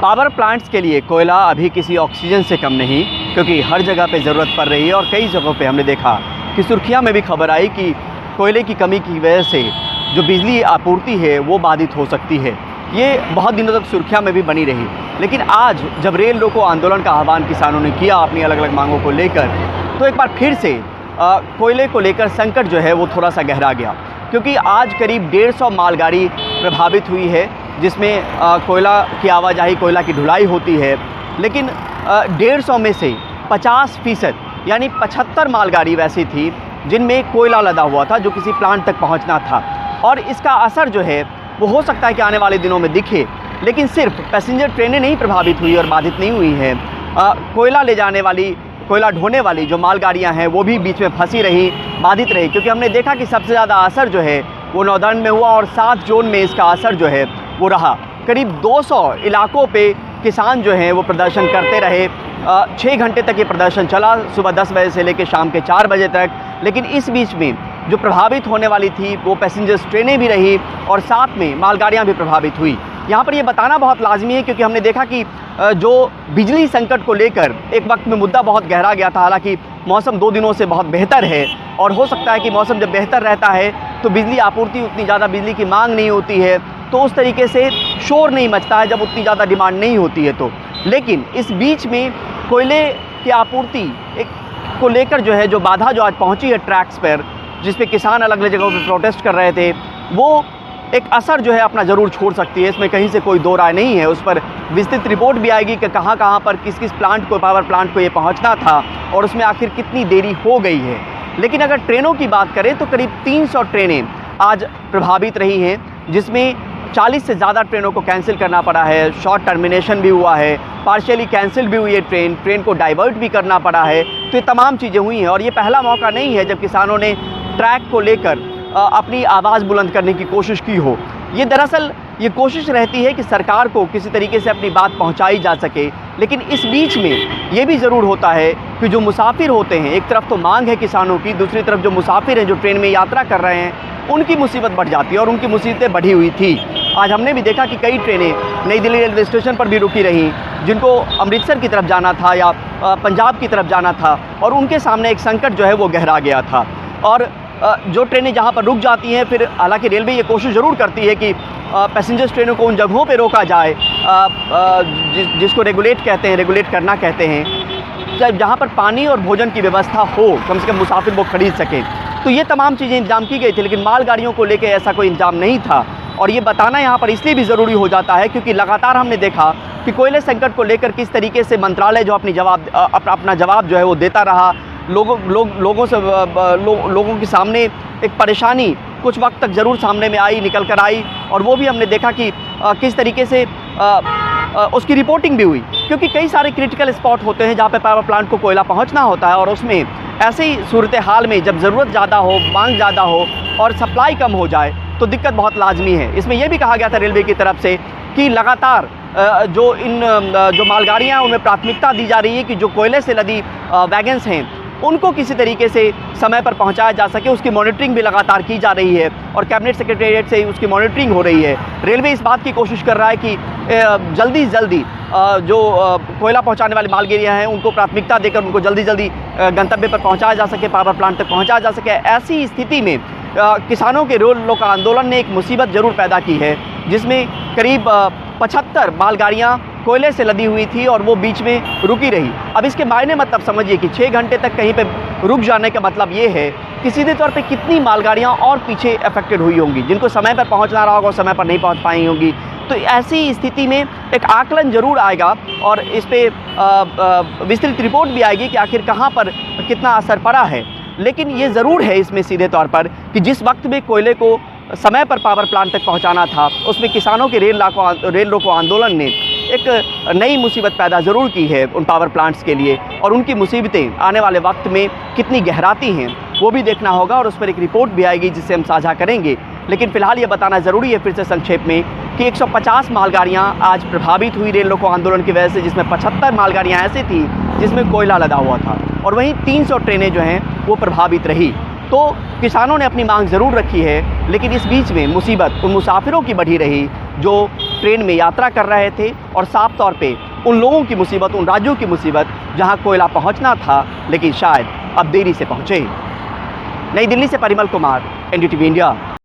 Power plants के लिए कोयला अभी किसी ऑक्सीजन से कम नहीं, क्योंकि हर जगह पे ज़रूरत पड़ रही है और कई जगहों पे हमने देखा कि सुर्खियां में भी खबर आई कि कोयले की कमी की वजह से जो बिजली आपूर्ति है वो बाधित हो सकती है। ये बहुत दिनों तक सुर्खियां में भी बनी रही, लेकिन आज जब रेल रोको आंदोलन का आह्वान किसानों ने किया अपनी अलग अलग मांगों को लेकर, तो एक बार फिर से कोयले को लेकर संकट जो है वो थोड़ा सा गहरा गया, क्योंकि आज करीब 150 मालगाड़ी प्रभावित हुई है, जिसमें कोयला की आवाजाही, कोयला की ढुलाई होती है। लेकिन 150 में से 50% यानी 75 मालगाड़ी वैसी थी जिनमें कोयला लदा हुआ था, जो किसी प्लांट तक पहुंचना था। और इसका असर जो है वो हो सकता है कि आने वाले दिनों में दिखे, लेकिन सिर्फ पैसेंजर ट्रेनें नहीं प्रभावित हुई और बाधित नहीं हुई हैं। कोयला ले जाने वाली, कोयला ढोने वाली जो मालगाड़ियां हैं वो भी बीच में फंसी रही, बाधित रही, क्योंकि हमने देखा कि सबसे ज़्यादा असर जो है वो नौदन में हुआ और 7 जोन में इसका असर जो है वो रहा। करीब 200 इलाकों पे किसान जो हैं वो प्रदर्शन करते रहे। 6 घंटे तक ये प्रदर्शन चला, सुबह 10 बजे से लेकर शाम के 4 बजे तक। लेकिन इस बीच में जो प्रभावित होने वाली थी वो पैसेंजर्स ट्रेनें भी रही और साथ में मालगाड़ियाँ भी प्रभावित हुई। यहाँ पर ये बताना बहुत लाजमी है, क्योंकि हमने देखा कि जो बिजली संकट को लेकर एक वक्त में मुद्दा बहुत गहरा गया था। हालांकि मौसम 2 दिनों से बहुत बेहतर है और हो सकता है कि मौसम जब बेहतर रहता है तो बिजली आपूर्ति, उतनी ज़्यादा बिजली की मांग नहीं होती है, तो उस तरीके से शोर नहीं मचता है जब उतनी ज़्यादा डिमांड नहीं होती है तो। लेकिन इस बीच में कोयले की आपूर्ति को लेकर जो है जो बाधा जो आज पहुंची है ट्रैक्स पर, जिस पे किसान अलग अलग जगहों पे प्रोटेस्ट कर रहे थे, वो एक असर जो है अपना ज़रूर छोड़ सकती है। इसमें कहीं से कोई दो राय नहीं है। उस पर विस्तृत रिपोर्ट भी आएगी कि कहाँ कहाँ पर किस किस प्लांट को, पावर प्लांट को ये पहुँचना था और उसमें आखिर कितनी देरी हो गई है। लेकिन अगर ट्रेनों की बात करें तो करीब 300 ट्रेनें आज प्रभावित रही हैं, जिसमें 40 से ज़्यादा ट्रेनों को कैंसिल करना पड़ा है। शॉर्ट टर्मिनेशन भी हुआ है, पार्शियली कैंसिल भी हुई है ट्रेन को डाइवर्ट भी करना पड़ा है। तो ये तमाम चीज़ें हुई हैं और ये पहला मौका नहीं है जब किसानों ने ट्रैक को लेकर अपनी आवाज़ बुलंद करने की कोशिश की हो। ये दरअसल ये कोशिश रहती है कि सरकार को किसी तरीके से अपनी बात पहुंचाई जा सके, लेकिन इस बीच में ये भी ज़रूर होता है कि जो मुसाफिर होते हैं, एक तरफ तो मांग है किसानों की, दूसरी तरफ जो मुसाफिर हैं जो ट्रेन में यात्रा कर रहे हैं, उनकी मुसीबत बढ़ जाती है और उनकी मुसीबतें बढ़ी हुई थी। आज हमने भी देखा कि कई ट्रेनें नई दिल्ली रेलवे स्टेशन पर भी रुकी रहीं, जिनको अमृतसर की तरफ जाना था या पंजाब की तरफ जाना था, और उनके सामने एक संकट जो है वो गहरा गया था। और जो ट्रेनें जहां पर रुक जाती हैं, फिर हालांकि रेलवे ये कोशिश ज़रूर करती है कि पैसेंजर्स ट्रेनों को उन जगहों पे रोका जाए जिसको रेगुलेट कहते हैं, रेगुलेट करना कहते हैं, जहां पर पानी और भोजन की व्यवस्था हो, कम से कम मुसाफिर वो खरीद सकें। तो ये तमाम चीज़ें इंतजाम की गई थी, लेकिन मालगाड़ियों को लेकर ऐसा कोई इंतजाम नहीं था। और ये बताना यहाँ पर इसलिए भी ज़रूरी हो जाता है क्योंकि लगातार हमने देखा कि कोयले संकट को लेकर किस तरीके से मंत्रालय जो अपना जवाब जो है वो देता रहा। लोगों के सामने एक परेशानी कुछ वक्त तक ज़रूर सामने में आई, निकल कर आई, और वो भी हमने देखा कि किस तरीके से उसकी रिपोर्टिंग भी हुई, क्योंकि कई सारे क्रिटिकल स्पॉट होते हैं जहाँ पे पावर प्लांट को कोयला पहुँचना होता है, और उसमें ऐसे ही सूरत हाल में जब ज़रूरत ज़्यादा हो, मांग ज़्यादा हो और सप्लाई कम हो जाए तो दिक्कत बहुत लाजमी है। इसमें यह भी कहा गया था रेलवे की तरफ से कि लगातार जो मालगाड़ियाँ हैं उनमें प्राथमिकता दी जा रही है कि जो कोयले से लदी वैगन्स हैं उनको किसी तरीके से समय पर पहुंचाया जा सके। उसकी मॉनिटरिंग भी लगातार की जा रही है और कैबिनेट सेक्रेटेरिएट से उसकी मॉनिटरिंग हो रही है। रेलवे इस बात की कोशिश कर रहा है कि जल्दी जो कोयला पहुंचाने वाली मालगाड़ियां हैं उनको प्राथमिकता देकर उनको जल्दी गंतव्य पर पहुंचाया जा सके, पावर प्लांट तक पहुंचाया जा सके। ऐसी स्थिति में किसानों के रेल रोको आंदोलन ने एक मुसीबत ज़रूर पैदा की है, जिसमें करीब 75 मालगाड़ियाँ कोयले से लदी हुई थी और वो बीच में रुकी रही। अब इसके मायने मतलब समझिए कि 6 घंटे तक कहीं पे रुक जाने का मतलब ये है कि सीधे तौर पे कितनी मालगाड़ियाँ और पीछे अफेक्टेड हुई होंगी, जिनको समय पर पहुंचना रहा होगा समय पर नहीं पहुंच पाई होंगी। तो ऐसी स्थिति में एक आकलन ज़रूर आएगा और इस पर विस्तृत रिपोर्ट भी आएगी कि आखिर कहाँ पर कितना असर पड़ा है। लेकिन ये ज़रूर है इसमें सीधे तौर पर कि जिस वक्त में कोयले को समय पर पावर प्लांट तक पहुंचाना था, उसमें किसानों के रेल रोको आंदोलन ने एक नई मुसीबत पैदा ज़रूर की है उन पावर प्लांट्स के लिए, और उनकी मुसीबतें आने वाले वक्त में कितनी गहराती हैं वो भी देखना होगा और उस पर एक रिपोर्ट भी आएगी जिससे हम साझा करेंगे। लेकिन फ़िलहाल ये बताना ज़रूरी है फिर से संक्षेप में कि 150 मालगाड़ियाँ आज प्रभावित हुई रेल रोको आंदोलन की वजह से, जिसमें 75 मालगाड़ियाँ ऐसी थी जिसमें कोयला लदा हुआ था, और वहीं 300 ट्रेनें जो हैं वो प्रभावित रही। तो किसानों ने अपनी मांग ज़रूर रखी है, लेकिन इस बीच में मुसीबत उन मुसाफिरों की बढ़ी रही जो ट्रेन में यात्रा कर रहे थे और साफ तौर पे उन लोगों की मुसीबत, उन राज्यों की मुसीबत जहां कोयला पहुंचना था लेकिन शायद अब देरी से पहुंचे। नई दिल्ली से परिमल कुमार, NDTV इंडिया।